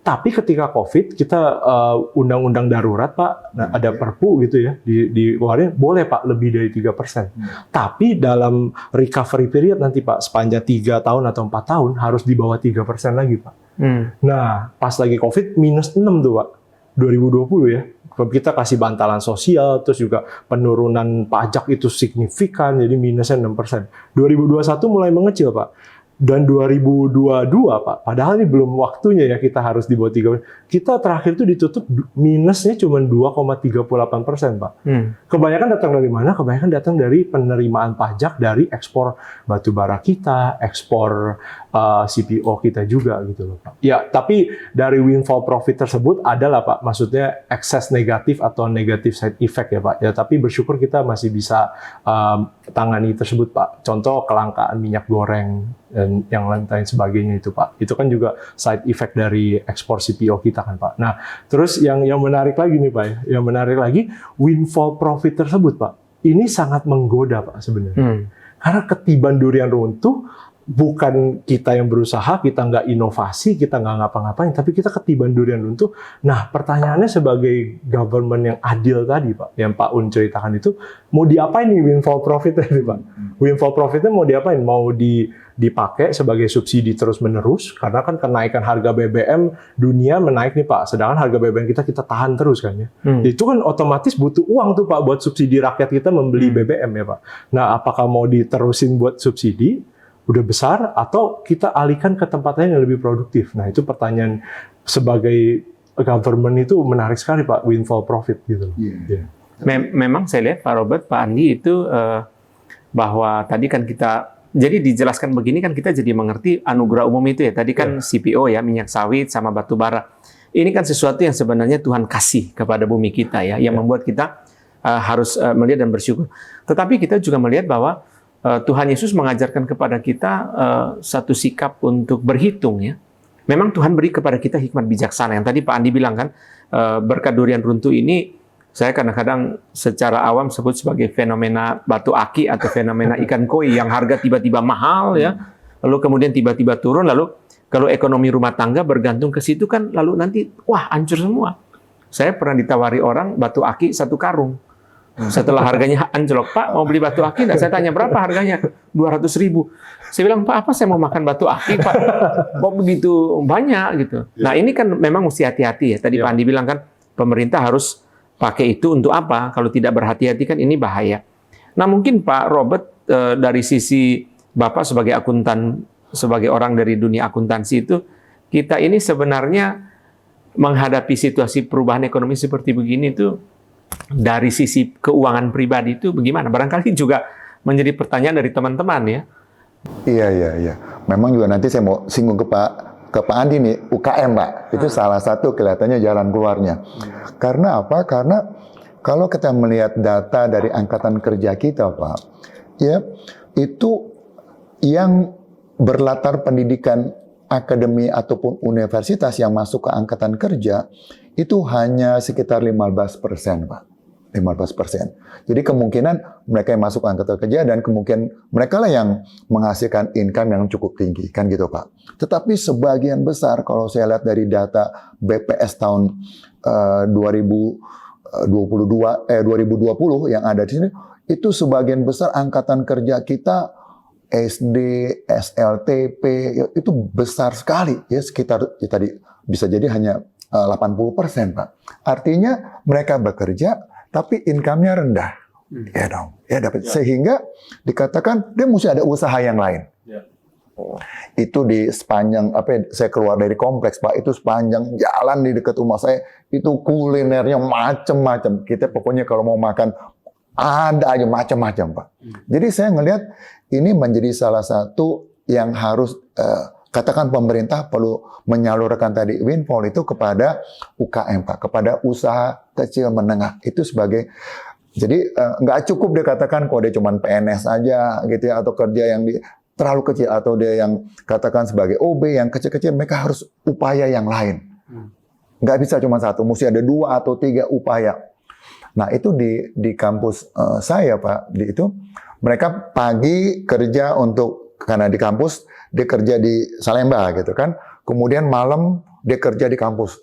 Tapi ketika COVID, kita undang-undang darurat Pak, ada perpu gitu ya, dikeluarin boleh Pak lebih dari 3%. Tapi dalam recovery period nanti Pak, sepanjang 3 tahun atau 4 tahun harus di bawah 3% lagi Pak. Nah, pas lagi COVID minus 6 tuh Pak, 2020 ya. Kita kasih bantalan sosial, terus juga penurunan pajak itu signifikan, jadi minusnya 6%. 2021 mulai mengecil, Pak. Dan 2022, Pak, padahal ini belum waktunya ya kita harus di bawah 3%. Kita terakhir itu ditutup minusnya cuma 2,38%, Pak. Kebanyakan datang dari mana? Kebanyakan datang dari penerimaan pajak dari ekspor batu bara kita, ekspor CPO kita juga gitu loh, Pak. Ya, tapi dari windfall profit tersebut adalah Pak, maksudnya ekses negatif atau negatif side effect ya Pak. Ya, tapi bersyukur kita masih bisa tangani tersebut Pak. Contoh kelangkaan minyak goreng dan yang lain sebagainya itu Pak. Itu kan juga side effect dari ekspor CPO kita kan Pak. Nah, terus yang menarik lagi nih Pak ya. Yang menarik lagi windfall profit tersebut Pak. Ini sangat menggoda Pak sebenarnya. Karena ketiban durian runtuh, bukan kita yang berusaha, kita nggak inovasi, kita nggak ngapa-ngapain, tapi kita ketiban durian runtuh. Nah, pertanyaannya sebagai government yang adil tadi, Pak, yang Pak Un ceritakan itu, mau diapain nih windfall profit tadi, Pak? Windfall profitnya mau diapain? Mau dipakai sebagai subsidi terus-menerus, karena kan kenaikan harga BBM dunia menaik nih, Pak, sedangkan harga BBM kita tahan terus kan ya. Itu kan otomatis butuh uang tuh, Pak, buat subsidi rakyat kita membeli BBM ya, Pak. Nah, apakah mau diterusin buat subsidi? Udah besar, atau kita alihkan ke tempat lain yang lebih produktif? Nah, itu pertanyaan sebagai government itu menarik sekali Pak, windfall profit gitu. Memang saya lihat Pak Robert, Pak Andi itu bahwa tadi kan kita, jadi dijelaskan begini kan kita jadi mengerti anugerah umum itu ya. Tadi kan CPO ya, minyak sawit sama batu bara. Ini kan sesuatu yang sebenarnya Tuhan kasih kepada bumi kita ya, yang membuat kita harus melihat dan bersyukur. Tetapi kita juga melihat bahwa Tuhan Yesus mengajarkan kepada kita satu sikap untuk berhitung ya. Memang Tuhan beri kepada kita hikmat bijaksana. Yang tadi Pak Andi bilang kan, berkat durian runtuh ini, saya kadang-kadang secara awam sebut sebagai fenomena batu aki atau fenomena ikan koi yang harga tiba-tiba mahal ya, lalu kemudian tiba-tiba turun, lalu kalau ekonomi rumah tangga bergantung ke situ kan, lalu nanti wah hancur semua. Saya pernah ditawari orang batu aki 1 karung. Setelah harganya anjlok, Pak mau beli batu aki nggak? Saya tanya berapa harganya? 200.000. Saya bilang, Pak, apa saya mau makan batu aki, Pak? Kok begitu banyak gitu? Nah, ini kan memang mesti hati-hati ya. Tadi Pak Andi bilang kan, pemerintah harus pakai itu untuk apa? Kalau tidak berhati-hati kan ini bahaya. Nah, mungkin Pak Robert dari sisi Bapak sebagai akuntan, sebagai orang dari dunia akuntansi itu, kita ini sebenarnya menghadapi situasi perubahan ekonomi seperti begini itu dari sisi keuangan pribadi itu bagaimana? Barangkali juga menjadi pertanyaan dari teman-teman ya. Iya. Memang juga nanti saya mau singgung ke Pak Andi nih, UKM Pak. Itu salah satu kelihatannya jalan keluarnya. Karena apa? Karena kalau kita melihat data dari angkatan kerja kita Pak, ya itu yang berlatar pendidikan akademi ataupun universitas yang masuk ke angkatan kerja itu hanya sekitar 15%, Pak. 15%. Jadi kemungkinan mereka yang masuk ke angkatan kerja dan kemungkinan mereka lah yang menghasilkan income yang cukup tinggi, kan gitu, Pak. Tetapi sebagian besar kalau saya lihat dari data BPS tahun 2020 yang ada di sini, itu sebagian besar angkatan kerja kita SD, SLTP itu besar sekali ya, sekitar ya tadi bisa jadi hanya 80%, Pak. Artinya mereka bekerja tapi income-nya rendah. Ya dong. Ya dapat sehingga dikatakan dia mesti ada usaha yang lain. Itu di sepanjang saya keluar dari kompleks, Pak, itu sepanjang jalan di dekat rumah saya itu kulinernya macam-macam. Kita pokoknya kalau mau makan ada aja macam-macam, Pak. Jadi saya ngelihat ini menjadi salah satu yang harus katakan pemerintah perlu menyalurkan tadi windfall itu kepada UKM, Pak, kepada usaha kecil menengah itu sebagai jadi nggak cukup dia katakan kalau dia cuma PNS aja gitu ya, atau kerja yang terlalu kecil, atau dia yang katakan sebagai OB yang kecil-kecil, mereka harus upaya yang lain. Nggak bisa cuma satu, mesti ada 2 atau 3 upaya. Nah itu di kampus saya, Pak, itu mereka pagi kerja karena di kampus dia kerja di Salemba gitu kan, kemudian malam dia kerja di kampus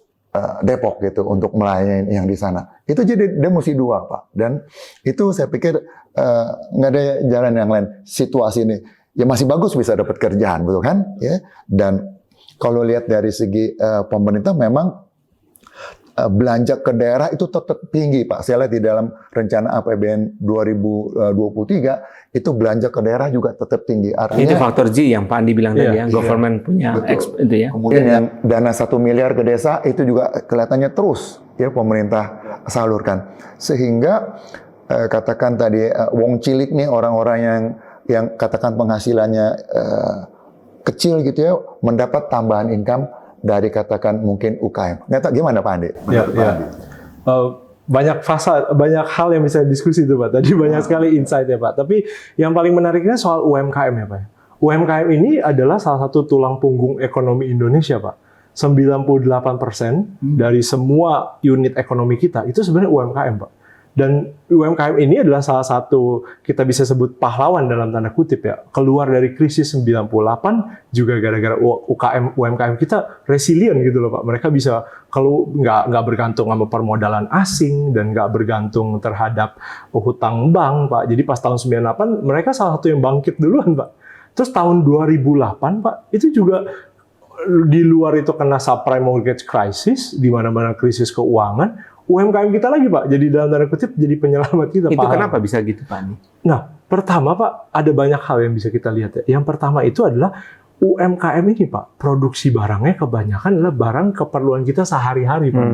Depok gitu untuk melayani yang di sana. Itu jadi dia mesti 2, Pak. Dan itu saya pikir nggak ada jalan yang lain. Situasi ini ya masih bagus bisa dapat kerjaan, betul kan? Ya. Dan kalau lihat dari segi pemerintah memang belanja ke daerah itu tetap tinggi, Pak. Saya lihat di dalam rencana APBN 2023 itu belanja ke daerah juga tetap tinggi. Artinya itu faktor G yang Pak Andi bilang tadi ya, government punya itu ya. Kemudian yang dana 1 miliar ke desa itu juga kelihatannya terus ya pemerintah salurkan. Sehingga katakan tadi wong cilik nih, orang-orang yang katakan penghasilannya kecil gitu ya, mendapat tambahan income dari katakan mungkin UKM. Nggak tahu gimana Pak Andi? Banyak hal yang bisa diskusi itu, Pak. Tadi banyak sekali insight ya, Pak. Tapi yang paling menariknya soal UMKM ya, Pak. UMKM ini adalah salah satu tulang punggung ekonomi Indonesia, Pak. 98% dari semua unit ekonomi kita itu sebenarnya UMKM, Pak. Dan UMKM ini adalah salah satu, kita bisa sebut pahlawan dalam tanda kutip ya. Keluar dari krisis 98 juga gara-gara UMKM kita resilient gitu loh, Pak. Mereka bisa kalau nggak bergantung sama permodalan asing dan nggak bergantung terhadap hutang bank, Pak. Jadi pas tahun 98 mereka salah satu yang bangkit duluan, Pak. Terus tahun 2008, Pak, itu juga di luar itu kena subprime mortgage crisis, di mana-mana krisis keuangan. UMKM kita lagi, Pak, jadi dalam tanda kutip jadi penyelamat kita. Itu kenapa bisa gitu, Pak Andi? Nah, pertama, Pak, ada banyak hal yang bisa kita lihat ya. Yang pertama itu adalah UMKM ini, Pak, produksi barangnya kebanyakan adalah barang keperluan kita sehari-hari, Pak.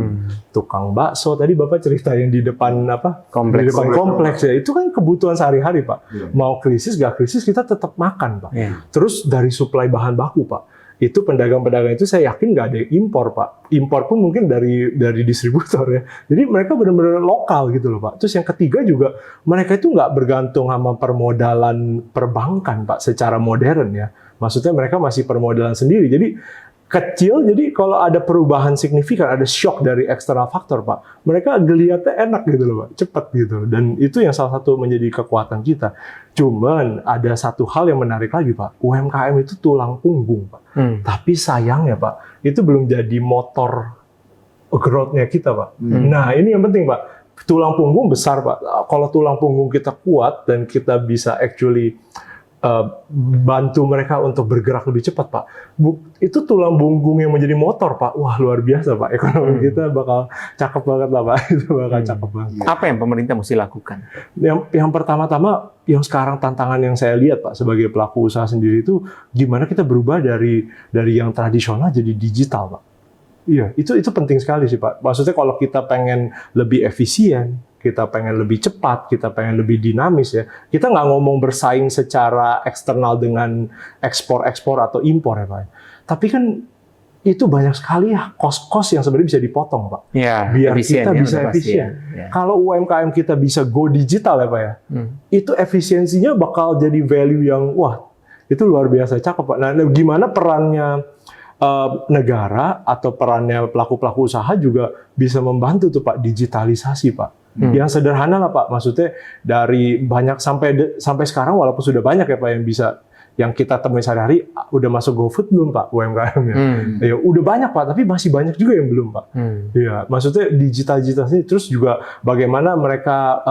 Tukang bakso, tadi Bapak cerita yang di depan kompleks. Di depan kompleks ya, itu kan kebutuhan sehari-hari, Pak. Mau krisis, nggak krisis, kita tetap makan, Pak. Terus dari suplai bahan baku, Pak. Itu pedagang-pedagang itu saya yakin nggak ada impor, Pak. Impor pun mungkin dari distributor ya. Jadi mereka benar-benar lokal gitu loh, Pak. Terus yang ketiga juga mereka itu nggak bergantung sama permodalan perbankan, Pak, secara modern ya. Maksudnya mereka masih permodalan sendiri. Jadi kecil, jadi kalau ada perubahan signifikan, ada shock dari eksternal faktor, Pak, mereka geliatnya enak gitu loh, Pak, cepat gitu. Dan itu yang salah satu menjadi kekuatan kita. Cuman ada satu hal yang menarik lagi, Pak. UMKM itu tulang punggung, Pak. Tapi sayangnya, Pak, itu belum jadi motor growth-nya kita, Pak. Nah, ini yang penting, Pak. Tulang punggung besar, Pak. Kalau tulang punggung kita kuat dan kita bisa actually bantu mereka untuk bergerak lebih cepat, Pak. Itu tulang punggung yang menjadi motor, Pak. Wah, luar biasa, Pak. Ekonomi kita bakal cakep banget lah, Pak. Itu bakal cakep banget. Apa yang pemerintah mesti lakukan? Yang pertama-tama, yang sekarang tantangan yang saya lihat, Pak, sebagai pelaku usaha sendiri itu gimana kita berubah dari yang tradisional jadi digital, Pak. Iya, itu penting sekali sih, Pak. Maksudnya kalau kita pengen lebih efisien, kita pengen lebih cepat, kita pengen lebih dinamis ya. Kita nggak ngomong bersaing secara eksternal dengan ekspor atau impor ya, Pak. Tapi kan itu banyak sekali ya kos-kos yang sebenarnya bisa dipotong, Pak. Ya, biar efisien, kita ya, bisa udah pasti, efisien. ya. Kalau UMKM kita bisa go digital ya, Pak ya, itu efisiensinya bakal jadi value yang wah, itu luar biasa cakep, Pak. Nah, gimana perannya negara atau perannya pelaku-pelaku usaha juga bisa membantu tuh, Pak, digitalisasi, Pak. Yang sederhana lah, Pak. Maksudnya dari banyak sampai sekarang walaupun sudah banyak ya, Pak, yang kita temui sehari-hari udah masuk GoFood belum, Pak, UMKM-nya. Ya udah banyak, Pak, tapi masih banyak juga yang belum, Pak. Ya, maksudnya digitalisasi terus juga bagaimana mereka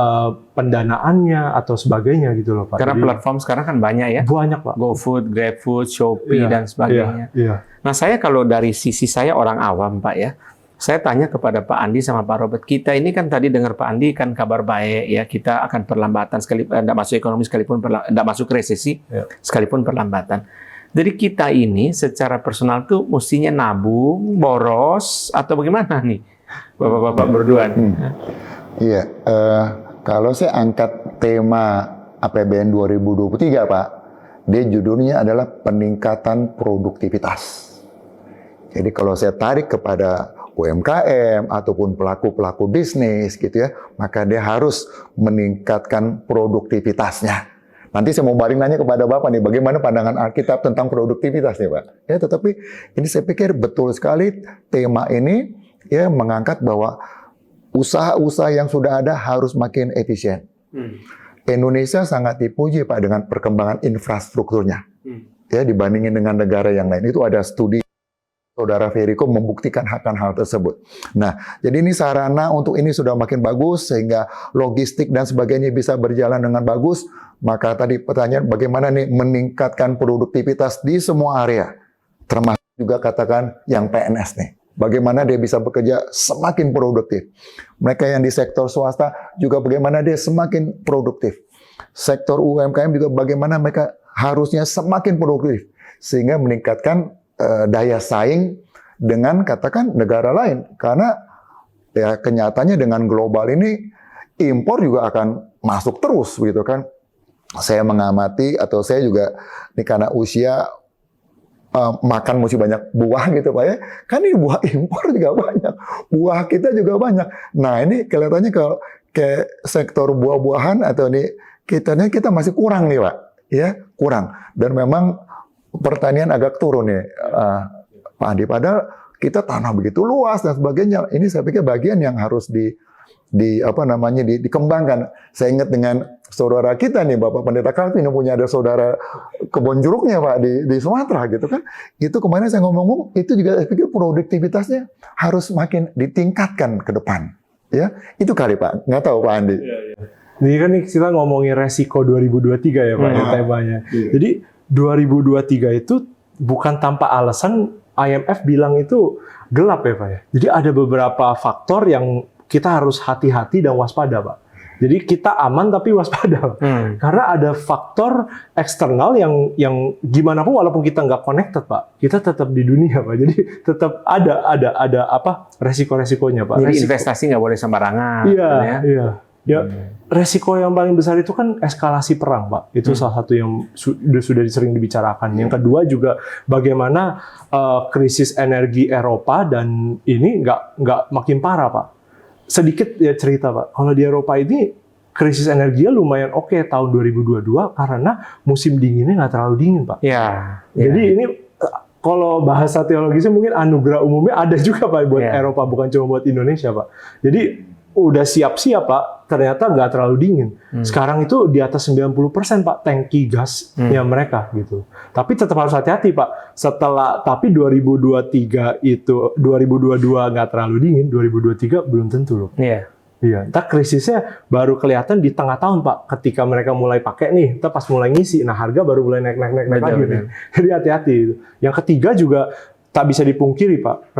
pendanaannya atau sebagainya gitu loh, Pak. Karena jadi, platform sekarang kan banyak ya. banyak, Pak. GoFood, GrabFood, Shopee dan sebagainya. Iya. Nah, saya kalau dari sisi saya orang awam, Pak ya, saya tanya kepada Pak Andi sama Pak Robert, kita ini kan tadi dengar Pak Andi kan kabar baik ya, kita akan perlambatan tidak masuk ekonomi sekalipun tidak masuk resesi sekalipun perlambatan. Jadi kita ini secara personal tuh mestinya nabung, boros atau bagaimana nih, Bapak-bapak berdua? Iya, kalau saya angkat tema APBN 2023, Pak, dia judulnya adalah peningkatan produktivitas. Jadi kalau saya tarik kepada UMKM ataupun pelaku-pelaku bisnis gitu ya, maka dia harus meningkatkan produktivitasnya. Nanti saya mau balik nanya kepada Bapak nih, bagaimana pandangan Alkitab tentang produktivitas nih, Pak? Ya, tetapi ini saya pikir betul sekali tema ini ya mengangkat bahwa usaha-usaha yang sudah ada harus makin efisien. Indonesia sangat dipuji, Pak, dengan perkembangan infrastrukturnya. Ya, dibandingin dengan negara yang lain. Itu ada studi Saudara Feriko membuktikan akan hal tersebut. Nah, jadi ini sarana untuk ini sudah makin bagus sehingga logistik dan sebagainya bisa berjalan dengan bagus. Maka tadi pertanyaan bagaimana nih meningkatkan produktivitas di semua area. Termasuk juga katakan yang PNS nih. Bagaimana dia bisa bekerja semakin produktif. Mereka yang di sektor swasta juga bagaimana dia semakin produktif. Sektor UMKM juga bagaimana mereka harusnya semakin produktif. Sehingga meningkatkan daya saing dengan katakan negara lain. Karena ya kenyataannya dengan global ini impor juga akan masuk terus gitu kan. Saya mengamati atau saya juga ini karena usia makan mesti banyak buah gitu Pak ya. Kan ini buah impor juga banyak. Buah kita juga banyak. Nah, ini kelihatannya kalau ke sektor buah-buahan atau ini kita masih kurang nih Pak. Ya, kurang. Dan memang pertanian agak turun nih Pak Andi. Padahal kita tanah begitu luas dan sebagainya. Ini saya pikir bagian yang harus dikembangkan. Saya ingat dengan saudara kita nih, Bapak Pendeta Calvin yang punya ada saudara kebun jeruknya Pak di Sumatera gitu kan. Itu kemarin saya ngomong itu juga saya pikir produktivitasnya harus makin ditingkatkan ke depan. Ya, itu kali Pak. Nggak tahu Pak Andi. Ini kan kita ngomongin resiko 2023 ya Pak ya temanya. Jadi 2023 itu bukan tanpa alasan IMF bilang itu gelap ya Pak ya. Jadi ada beberapa faktor yang kita harus hati-hati dan waspada Pak. Jadi kita aman tapi waspada. Karena ada faktor eksternal yang gimana pun walaupun kita nggak connected Pak, kita tetap di dunia Pak. Jadi tetap ada apa resiko-resikonya Pak. Jadi investasi nggak boleh sembarangan. Ya, resiko yang paling besar itu kan eskalasi perang, Pak. Itu salah satu yang sudah sering dibicarakan. Yang kedua juga bagaimana krisis energi Eropa dan ini nggak makin parah, Pak. Sedikit ya cerita, Pak. Kalau di Eropa ini krisis energinya lumayan oke tahun 2022 karena musim dinginnya nggak terlalu dingin, Pak. Jadi ini kalau bahasa teologisnya mungkin anugerah umumnya ada juga, Pak, buat Eropa, bukan cuma buat Indonesia, Pak. Jadi udah siap-siap Pak, ternyata nggak terlalu dingin. Sekarang itu di atas 90% Pak tangki gasnya mereka gitu. Tapi tetap harus hati-hati Pak. Tapi 2023 itu 2022 nggak terlalu dingin, 2023 belum tentu loh. Iya, entar krisisnya baru kelihatan di tengah tahun, Pak. Ketika mereka mulai pakai nih, kita pas mulai ngisi, nah harga baru mulai naik lagi. Nih. Jadi hati-hati. Yang ketiga juga tak bisa dipungkiri, Pak.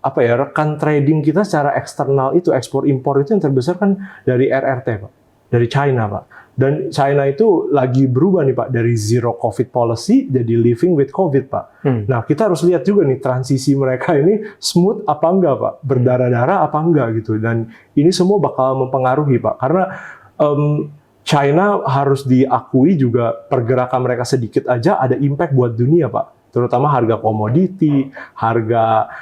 Rekan trading kita secara eksternal itu ekspor impor itu yang terbesar kan dari RRT, Pak. Dari China, Pak. Dan China itu lagi berubah nih, Pak, dari zero COVID policy jadi living with COVID, Pak. Nah, kita harus lihat juga nih transisi mereka ini smooth apa enggak, Pak? Berdarah-darah apa enggak gitu. Dan ini semua bakal mempengaruhi, Pak. Karena China harus diakui juga pergerakan mereka sedikit aja ada impact buat dunia, Pak. Terutama harga komoditi, harga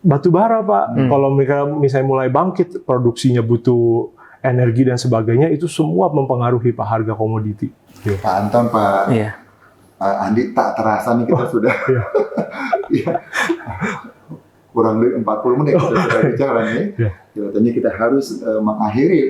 batu bara, Pak. Kalau mereka misalnya mulai bangkit, produksinya butuh energi dan sebagainya, itu semua mempengaruhi Pak harga komoditi. Pak Anton, Pak Andi, tak terasa nih kita sudah kurang lebih 40 menit kita sudah bicara nih. Kelihatannya kita harus mengakhiri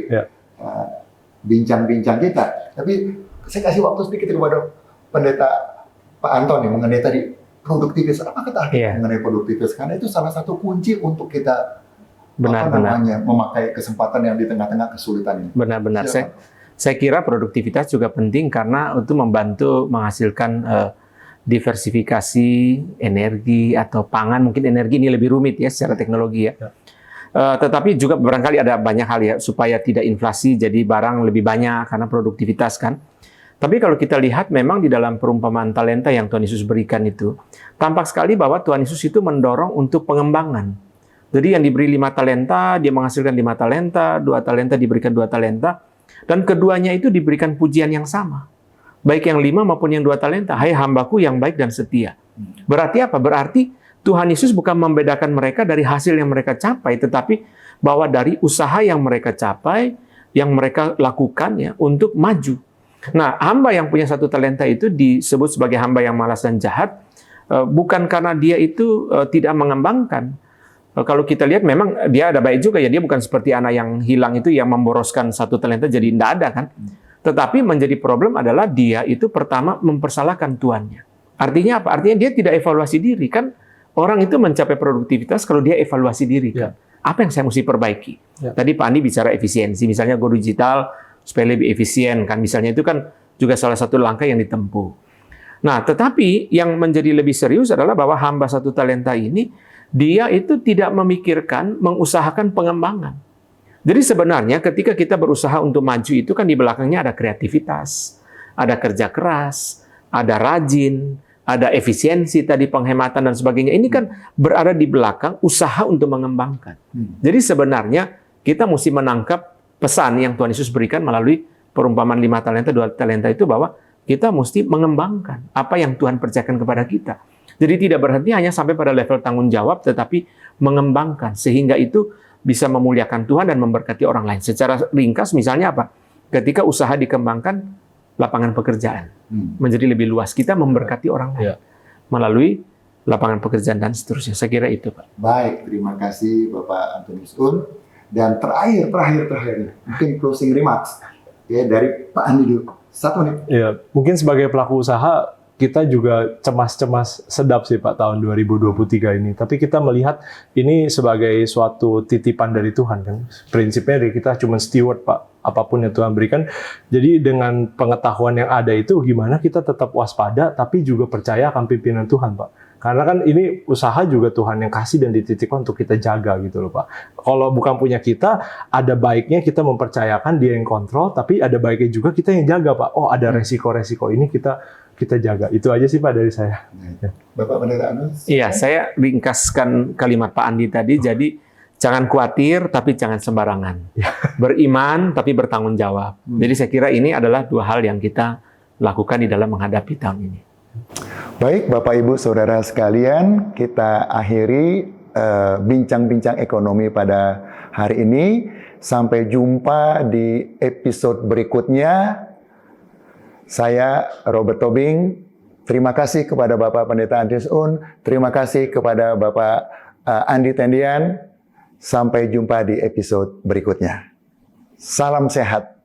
bincang-bincang kita. Tapi saya kasih waktu sedikit kepada Pendeta Pak Anton nih mengenai tadi produktivitas. Apa kata mengenai produktivitas? Karena itu salah satu kunci untuk kita benar-benar memakai kesempatan yang di tengah-tengah kesulitan ini. Benar-benar. Saya kira produktivitas juga penting karena untuk membantu menghasilkan diversifikasi energi atau pangan. Mungkin energi ini lebih rumit ya secara teknologi ya. Tetapi juga barangkali ada banyak hal ya supaya tidak inflasi jadi barang lebih banyak karena produktivitas kan. Tapi kalau kita lihat memang di dalam perumpamaan talenta yang Tuhan Yesus berikan itu tampak sekali bahwa Tuhan Yesus itu mendorong untuk pengembangan. Jadi yang diberi 5 talenta, dia menghasilkan 5 talenta, 2 talenta diberikan 2 talenta, dan keduanya itu diberikan pujian yang sama. Baik yang 5 maupun yang 2 talenta, hai hambaku yang baik dan setia. Berarti apa? Berarti Tuhan Yesus bukan membedakan mereka dari hasil yang mereka capai, tetapi bahwa dari usaha yang mereka capai, yang mereka lakukan ya untuk maju. Nah, hamba yang punya 1 talenta itu disebut sebagai hamba yang malas dan jahat, bukan karena dia itu tidak mengembangkan. Kalau kita lihat memang dia ada baik juga ya, dia bukan seperti anak yang hilang itu yang memboroskan 1 talenta jadi tidak ada kan. Tetapi menjadi problem adalah dia itu pertama mempersalahkan tuannya. Artinya apa? Artinya dia tidak evaluasi diri kan. Orang itu mencapai produktivitas kalau dia evaluasi diri kan. Apa yang saya mesti perbaiki? Tadi Pak Andi bicara efisiensi, misalnya go digital supaya lebih efisien kan. Misalnya itu kan juga salah satu langkah yang ditempuh. Nah, tetapi yang menjadi lebih serius adalah bahwa hamba 1 talenta ini dia itu tidak memikirkan, mengusahakan pengembangan. Jadi sebenarnya ketika kita berusaha untuk maju itu kan di belakangnya ada kreativitas, ada kerja keras, ada rajin, ada efisiensi tadi penghematan dan sebagainya. Ini kan berada di belakang usaha untuk mengembangkan. Jadi sebenarnya kita mesti menangkap pesan yang Tuhan Yesus berikan melalui perumpamaan 5 talenta, 2 talenta itu bahwa kita mesti mengembangkan apa yang Tuhan percayakan kepada kita. Jadi tidak berhenti hanya sampai pada level tanggung jawab, tetapi mengembangkan. Sehingga itu bisa memuliakan Tuhan dan memberkati orang lain. Secara ringkas misalnya apa? Ketika usaha dikembangkan, lapangan pekerjaan menjadi lebih luas. Kita memberkati orang lain melalui lapangan pekerjaan dan seterusnya. Saya kira itu, Pak. Baik, terima kasih Bapak Antonius Un. Dan terakhir, mungkin closing remarks ya dari Pak Andi dulu. 1 menit. Ya, mungkin sebagai pelaku usaha kita juga cemas-cemas sedap sih Pak tahun 2023 ini. Tapi kita melihat ini sebagai suatu titipan dari Tuhan kan. Prinsipnya dari kita cuma steward Pak, apapun yang Tuhan berikan. Jadi dengan pengetahuan yang ada itu gimana kita tetap waspada tapi juga percaya akan pimpinan Tuhan Pak. Karena kan ini usaha juga Tuhan yang kasih dan dititipkan untuk kita jaga gitu loh Pak. Kalau bukan punya kita, ada baiknya kita mempercayakan dia yang kontrol, tapi ada baiknya juga kita yang jaga Pak. Oh ada resiko-resiko ini kita jaga. Itu aja sih Pak dari saya. Bapak Pendeta Anus? Iya, saya ringkaskan kalimat Pak Andi tadi. Jadi jangan khawatir, tapi jangan sembarangan. Beriman, tapi bertanggung jawab. Jadi saya kira ini adalah 2 hal yang kita lakukan di dalam menghadapi tahun ini. Baik, Bapak Ibu Saudara sekalian, kita akhiri bincang-bincang ekonomi pada hari ini. Sampai jumpa di episode berikutnya. Saya Robert Tobing. Terima kasih kepada Bapak Pendeta Antonius Un. Terima kasih kepada Bapak Andi Tendian. Sampai jumpa di episode berikutnya. Salam sehat.